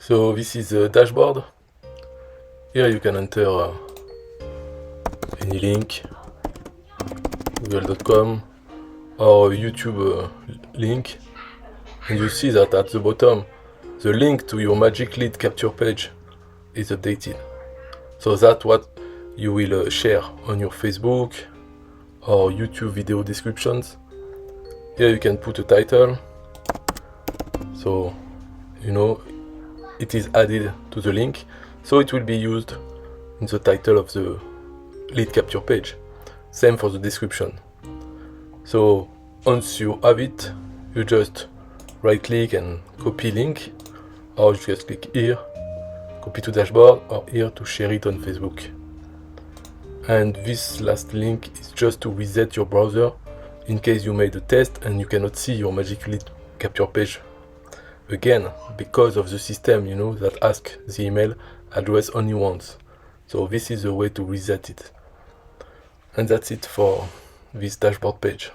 So this is the dashboard. Here you can enter any link, google.com or YouTube link, and you see that at the bottom the link to your magic lead capture page is updated. So that's what you will share on your Facebook or YouTube video descriptions. Here you can put a title, so you know it is added to the link, so it will be used in the title of the lead capture page. Same for the description. So once you have it, you just right click and copy link, or you just click here, copy to dashboard, or here to share it on Facebook. And this last link is just to reset your browser in case you made a test and you cannot see your magic lead capture page again, because of the system, you know, that asks the email address only once. So this is a way to reset it. And that's it for this dashboard page.